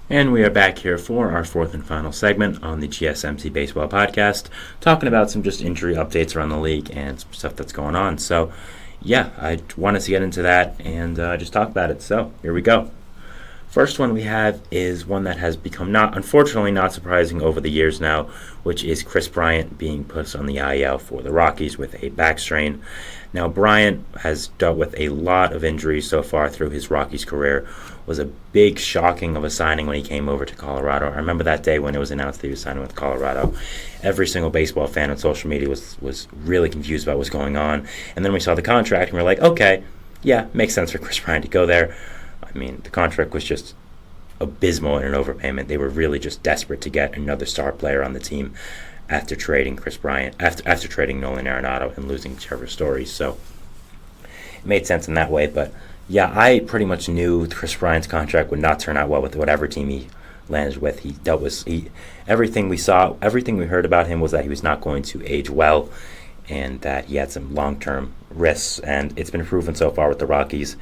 And we are back here for our fourth and final segment on the GSMC Baseball Podcast, talking about some just injury updates around the league and some stuff that's going on. So, yeah, I wanted to get into that and just talk about it. So, here we go. First one we have is one that has become unfortunately not surprising over the years now, which is Chris Bryant being put on the IL for the Rockies with a back strain. Now, Bryant has dealt with a lot of injuries so far through his Rockies career. Was a big shocking of a signing when he came over to Colorado. I remember that day when it was announced that he was signing with Colorado. Every single baseball fan on social media was really confused about what's going on. And then we saw the contract and we were like, okay, yeah, makes sense for Chris Bryant to go there. I mean, the contract was just abysmal in an overpayment. They were really just desperate to get another star player on the team after trading Chris Bryant, after trading Nolan Arenado and losing Trevor Story. So it made sense in that way. But yeah, I pretty much knew Chris Bryant's contract would not turn out well with whatever team he landed with. Everything we heard about him was that he was not going to age well, and that he had some long-term risks. And it's been proven so far with the Rockies.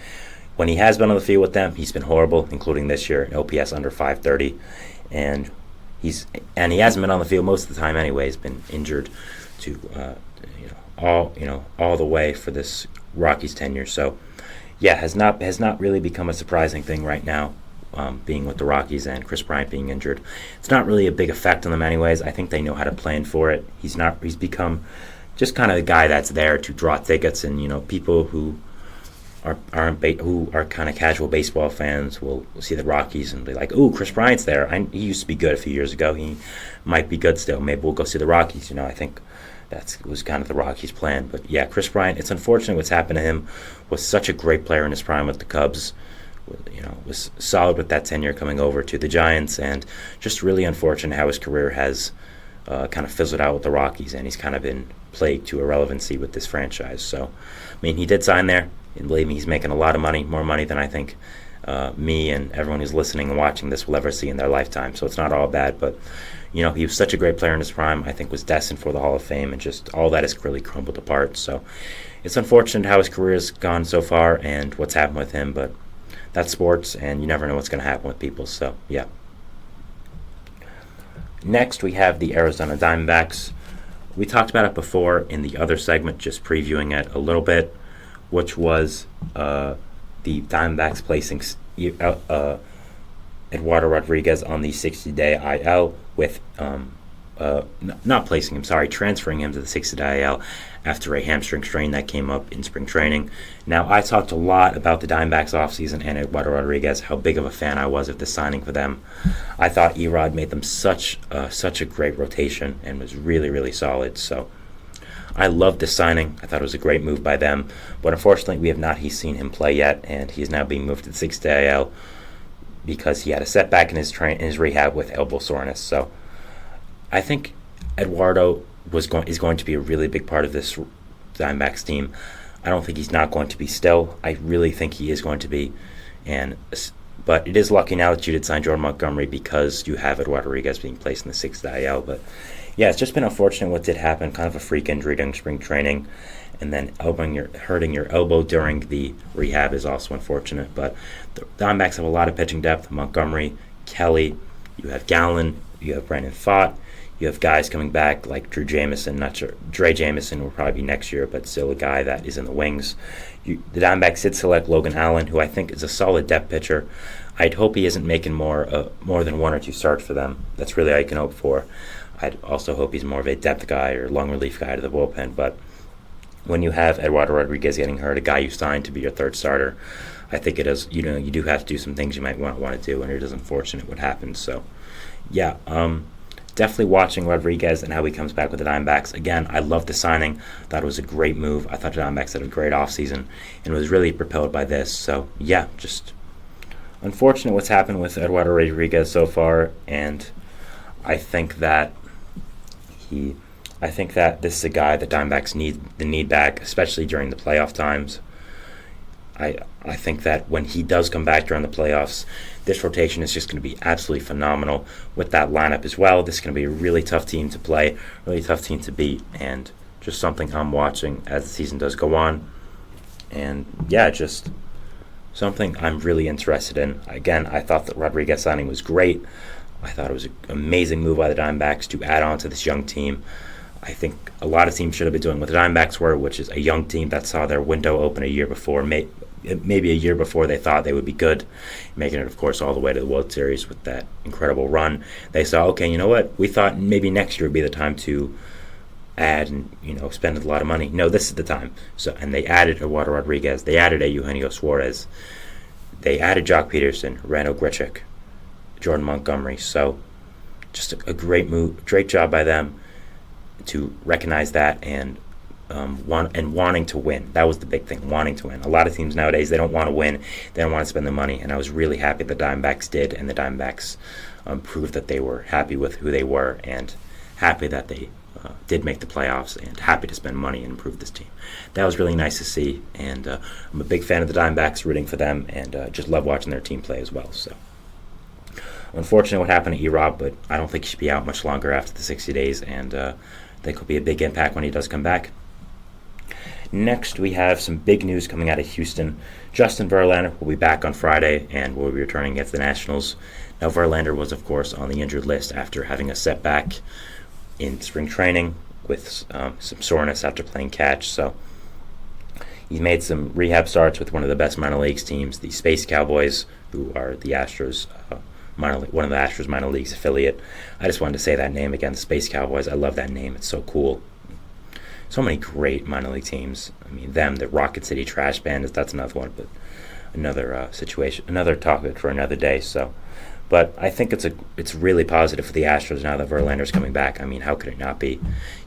When he has been on the field with them, he's been horrible, including this year, an OPS under 530, and he hasn't been on the field most of the time anyway. He's been injured to all the way for this Rockies tenure. So yeah, has not really become a surprising thing right now, being with the Rockies and Chris Bryant being injured. It's not really a big effect on them anyways. I think they know how to plan for it. He's become just kind of the guy that's there to draw tickets, and people who are kind of casual baseball fans will see the Rockies and be like, "Ooh, Chris Bryant's there. He used to be good a few years ago. He might be good still. Maybe we'll go see the Rockies." I think that was kind of the Rockies' plan. But yeah, Chris Bryant. It's unfortunate what's happened to him. Was such a great player in his prime with the Cubs. Was solid with that tenure coming over to the Giants, and just really unfortunate how his career has kind of fizzled out with the Rockies, and he's kind of been plagued to irrelevancy with this franchise. So, I mean, he did sign there. And believe me, he's making a lot of money, more money than I think me and everyone who's listening and watching this will ever see in their lifetime. So it's not all bad, but he was such a great player in his prime. I think was destined for the Hall of Fame, and just all that has really crumbled apart. So it's unfortunate how his career has gone so far and what's happened with him, but that's sports, and you never know what's going to happen with people. So yeah. Next, we have the Arizona Diamondbacks. We talked about it before in the other segment, just previewing it a little bit, which was the Diamondbacks placing Eduardo Rodriguez on the 60-day IL with transferring him to the 60-day IL after a hamstring strain that came up in spring training. Now, I talked a lot about the Diamondbacks offseason and Eduardo Rodriguez, how big of a fan I was of the signing for them. I thought Erod made them such a great rotation and was really, really solid. So I loved this signing. I thought it was a great move by them. But unfortunately, we have not seen him play yet, and he is now being moved to the 60-day IL because he had a setback in his rehab with elbow soreness. So I think Eduardo is going to be a really big part of this Diamondbacks team. I don't think he's not going to be still. I really think he is going to be. But it is lucky now that you did sign Jordan Montgomery because you have Eduardo Rodriguez being placed in the 6th IL. But yeah, it's just been unfortunate what did happen. Kind of a freak injury during spring training, and then hurting your elbow during the rehab is also unfortunate. But the Diamondbacks have a lot of pitching depth. Montgomery, Kelly, you have Gallen, you have Brandon Pfaadt. You have guys coming back like Drew Jamison. Not sure. Dre Jamison will probably be next year, but still a guy that is in the wings. The Diamondbacks did select Logan Allen, who I think is a solid depth pitcher. I'd hope he isn't making more than one or two starts for them. That's really all you can hope for. I'd also hope he's more of a depth guy or long relief guy to the bullpen. But when you have Eduardo Rodriguez getting hurt, a guy you signed to be your third starter, I think it is. You do have to do some things you might want to do, and it is unfortunate what happens. So, yeah. Definitely watching Rodriguez and how he comes back with the Diamondbacks. Again, I love the signing. Thought it was a great move. I thought the Diamondbacks had a great offseason and was really propelled by this. So, yeah, just unfortunate what's happened with Eduardo Rodriguez so far. And I think that this is a guy that Diamondbacks need back, especially during the playoff times. I think that when he does come back during the playoffs, this rotation is just going to be absolutely phenomenal with that lineup as well. This is going to be a really tough team to play, really tough team to beat, and just something I'm watching as the season does go on. And yeah, just something I'm really interested in. Again, I thought the Rodriguez signing was great. I thought it was an amazing move by the Diamondbacks to add on to this young team. I think a lot of teams should have been doing what the Diamondbacks were, which is a young team that saw their window open a year before, maybe a year before they thought they would be good, making it, of course, all the way to the World Series with that incredible run. They saw, okay, you know what? We thought maybe next year would be the time to add and spend a lot of money. No, this is the time. And they added Eduardo Rodriguez. They added a Eugenio Suarez. They added Jock Peterson, Randall Grichuk, Jordan Montgomery. So just a great move, great job by them to recognize that and wanting to win. That was the big thing, wanting to win. A lot of teams nowadays, they don't want to win. They don't want to spend the money. And I was really happy the Diamondbacks did, and the Diamondbacks proved that they were happy with who they were and happy that they did make the playoffs and happy to spend money and improve this team. That was really nice to see, and I'm a big fan of the Diamondbacks, rooting for them, and just love watching their team play as well. So, unfortunately, what happened to E-Rob, but I don't think he should be out much longer after the 60 days, and I think he'll be a big impact when he does come back. Next, we have some big news coming out of Houston. Justin Verlander will be back on Friday and will be returning against the Nationals. Now, Verlander was, of course, on the injured list after having a setback in spring training with some soreness after playing catch. So he made some rehab starts with one of the best minor leagues teams, the Space Cowboys, who are the Astros one of the Astros minor leagues affiliate. I just wanted to say that name again, the Space Cowboys. I love that name. It's so cool. So many great minor league teams. I mean, the Rocket City Trash Band, that's another one, but another situation, another topic for another day. But I think it's really positive for the Astros now that Verlander's coming back. I mean, how could it not be?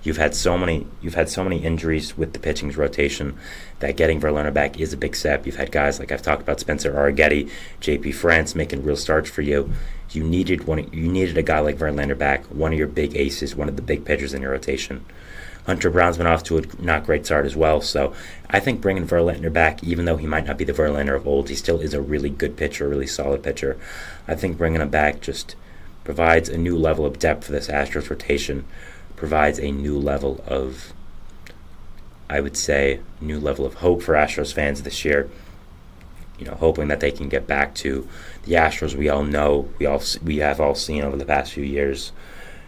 You've had so many injuries with the pitching's rotation that getting Verlander back is a big step. You've had guys like I've talked about, Spencer Arrighetti, J.P. France making real starts for you. You needed a guy like Verlander back, one of your big aces, one of the big pitchers in your rotation. Hunter Brown's been off to a not great start as well, so I think bringing Verlander back, even though he might not be the Verlander of old, he still is a really good pitcher, a really solid pitcher. I think bringing him back just provides a new level of depth for this Astros rotation, provides a new level of, I would say, new level of hope for Astros fans this year. Hoping that they can get back to the Astros we all know, we have all seen over the past few years.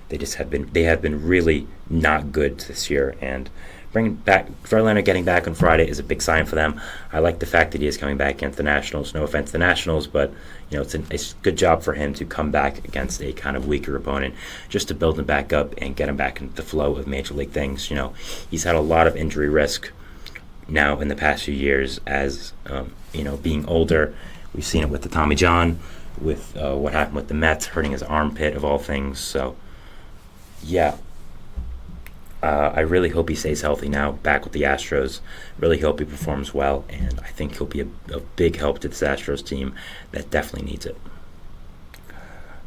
They have been really not good this year, and bringing back Verlander getting back on Friday is a big sign for them. I like the fact that he is coming back against the Nationals. No offense to the Nationals, but it's a good job for him to come back against a kind of weaker opponent, just to build him back up and get him back into the flow of major league things. He's had a lot of injury risk now in the past few years as being older. We've seen it with the Tommy John, with what happened with the Mets, hurting his armpit of all things. So. Yeah, I really hope he stays healthy now, back with the Astros. Really hope he performs well, and I think he'll be a big help to this Astros team that definitely needs it.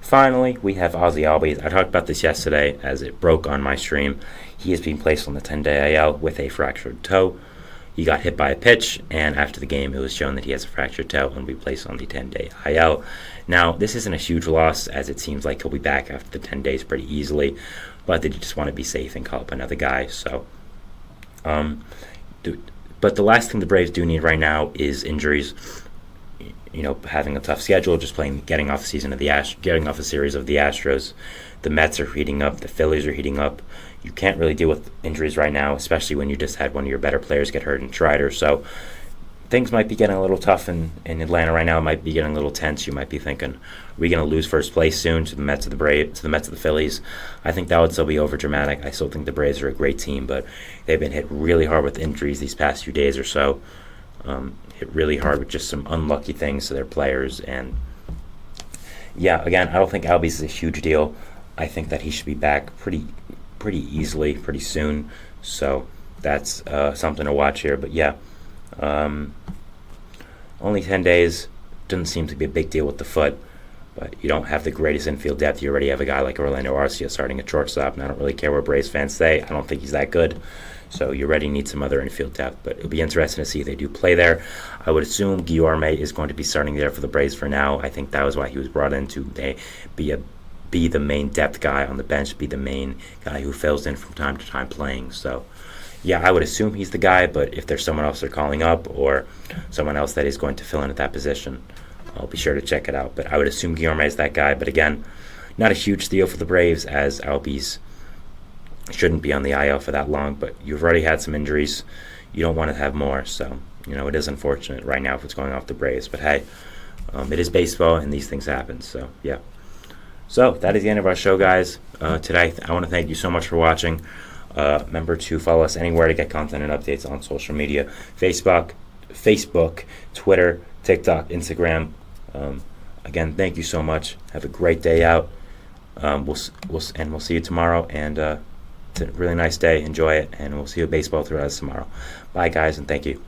Finally, we have Ozzy Albies. I talked about this yesterday as it broke on my stream. He has been placed on the 10-day IL with a fractured toe. He got hit by a pitch, and after the game, it was shown that he has a fractured toe and will be placed on the 10-day IL. Now, this isn't a huge loss, as it seems like he'll be back after the 10 days pretty easily, but they just want to be safe and call up another guy. So, but the last thing the Braves do need right now is injuries. Having a tough schedule, just getting off a series of the Astros. The Mets are heating up. The Phillies are heating up. You can't really deal with injuries right now, especially when you just had one of your better players get hurt in Strider. So things might be getting a little tough in Atlanta right now. It might be getting a little tense. You might be thinking, are we going to lose first place soon to the Mets of the Braves, to the Mets of the Phillies? I think that would still be over dramatic. I still think the Braves are a great team, but they've been hit really hard with injuries these past few days or so. Hit really hard with just some unlucky things to their players. And yeah, again, I don't think Albies is a huge deal. I think that he should be back pretty easily, pretty soon. So that's something to watch here. But yeah, only 10 days doesn't seem to be a big deal with the foot. But you don't have the greatest infield depth. You already have a guy like Orlando Arcia starting at shortstop, and I don't really care what Braves fans say. I don't think he's that good. So you already need some other infield depth. But it'll be interesting to see if they do play there. I would assume Guillorme is going to be starting there for the Braves for now. I think that was why he was brought in to be the main depth guy on the bench, be the main guy who fills in from time to time playing. So yeah, I would assume he's the guy, but if there's someone else they're calling up or someone else that is going to fill in at that position, I'll be sure to check it out. But I would assume Guillorme is that guy. But again, not a huge deal for the Braves, as Albies shouldn't be on the IL for that long. But you've already had some injuries. You don't want to have more. So, it is unfortunate right now if it's going off the Braves. But hey, it is baseball and these things happen. So, yeah. So that is the end of our show, guys. Today, I want to thank you so much for watching. Remember to follow us anywhere to get content and updates on social media: Facebook, Twitter, TikTok, Instagram. Again, thank you so much. Have a great day out. We'll see you tomorrow. And it's a really nice day. Enjoy it, and we'll see you at baseball throughout tomorrow. Bye, guys, and thank you.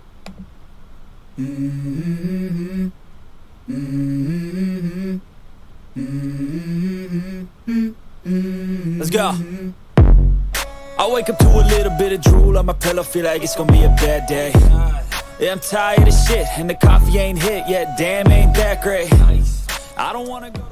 Let's go. I wake up to a little bit of drool on my pillow, feel like it's gonna be a bad day. Yeah, I'm tired of shit, and the coffee ain't hit yet, damn, ain't that great. I don't wanna go